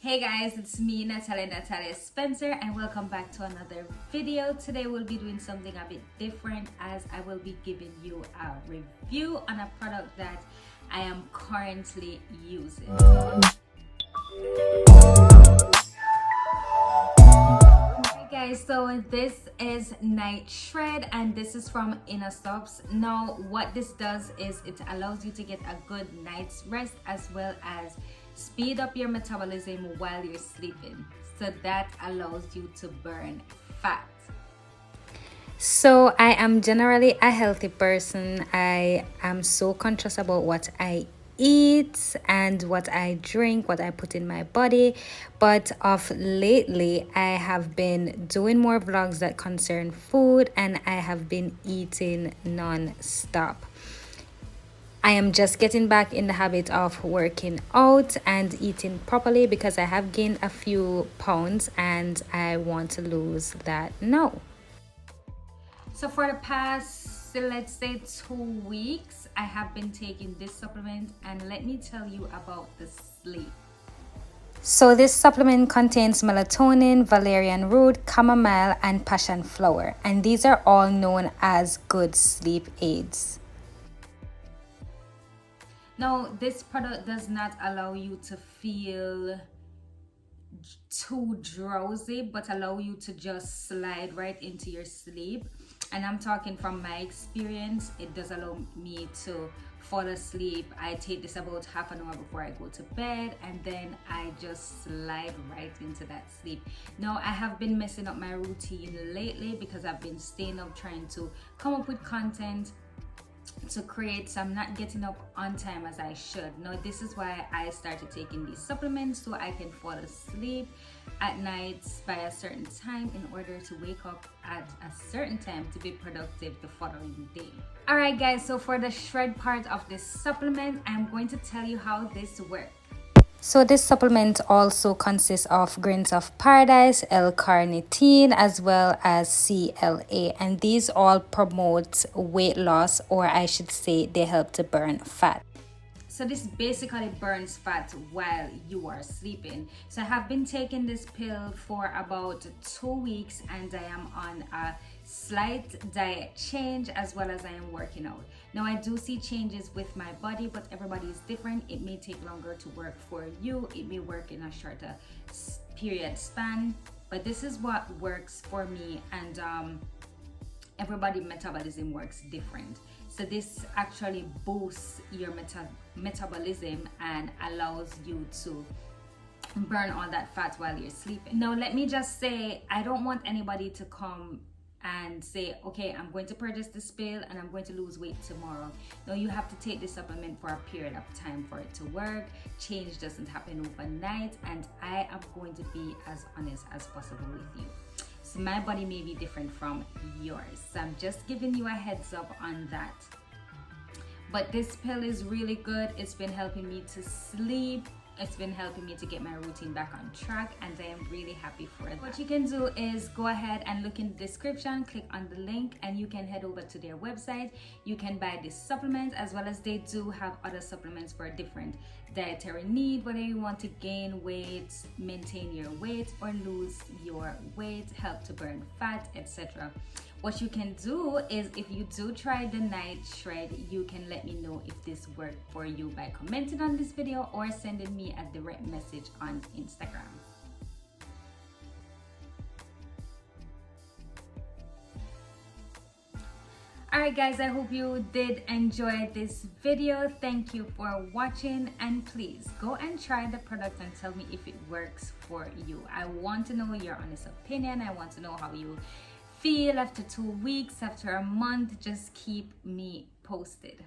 Hey guys, it's me Natalya Spencer, and welcome back to another video. Today we'll be doing something a bit different, as I will be giving you a review on a product that I am currently using. Hey guys, so this is Night Shred, and this is from InnoSupps. Now what this does is it allows you to get a good night's rest, as well as speed up your metabolism while you're sleeping, so that allows you to burn fat. So I am generally a healthy person. I am so conscious about what I eat and what I drink, what I put in my body. But of lately, I have been doing more vlogs that concern food, and I have been eating non-stop. I am just getting back in the habit of working out and eating properly because I have gained a few pounds and I want to lose that now. So for the past, let's say 2 weeks, I have been taking this supplement, and let me tell you about the sleep. So this supplement contains melatonin, valerian root, chamomile, and passion flower, and these are all known as good sleep aids. Now, this product does not allow you to feel too drowsy, but allow you to just slide right into your sleep. And I'm talking from my experience, it does allow me to fall asleep. I take this about half an hour before I go to bed, and then I just slide right into that sleep. Now, I have been messing up my routine lately because I've been staying up trying to come up with content to create, so I'm not getting up on time as I should. Now this is why I started taking these supplements, so I can fall asleep at night by a certain time in order to wake up at a certain time to be productive the following day. Alright guys, so for the shred part of this supplement, I'm going to tell you how this works. So this supplement also consists of grains of paradise, L-carnitine, as well as CLA, and these all promote weight loss, or I should say they help to burn fat. So this basically burns fat while you are sleeping. So I have been taking this pill for about 2 weeks, and I am on a slight diet change, as well as I am working out. Now I do see changes with my body, but everybody is different. It may take longer to work for you. It may work in a shorter period span, but this is what works for me, and everybody's metabolism works different. So this actually boosts your metabolism and allows you to burn all that fat while you're sleeping. Now let me just say, I don't want anybody to come and say, okay, I'm going to purchase this pill and I'm going to lose weight tomorrow. No, you have to take this supplement for a period of time for it to work. Change doesn't happen overnight, and I am going to be as honest as possible with you. So my body may be different from yours, so I'm just giving you a heads up on that. But this pill is really good. It's been helping me to sleep. It's been helping me to get my routine back on track, and I am really happy for it. What you can do is go ahead and look in the description, click on the link, and you can head over to their website. You can buy this supplement, as well as they do have other supplements for different dietary need, whether you want to gain weight, maintain your weight, or lose your weight, help to burn fat, etc. What you can do is, if you do try the night shred, you can let me know if this worked for you by commenting on this video or sending me a direct message on Instagram. Alright guys, I hope you did enjoy this video. Thank you for watching, and please go and try the product and tell me if it works for you. I want to know your honest opinion. I want to know how you feel after 2 weeks, after a month. Just keep me posted.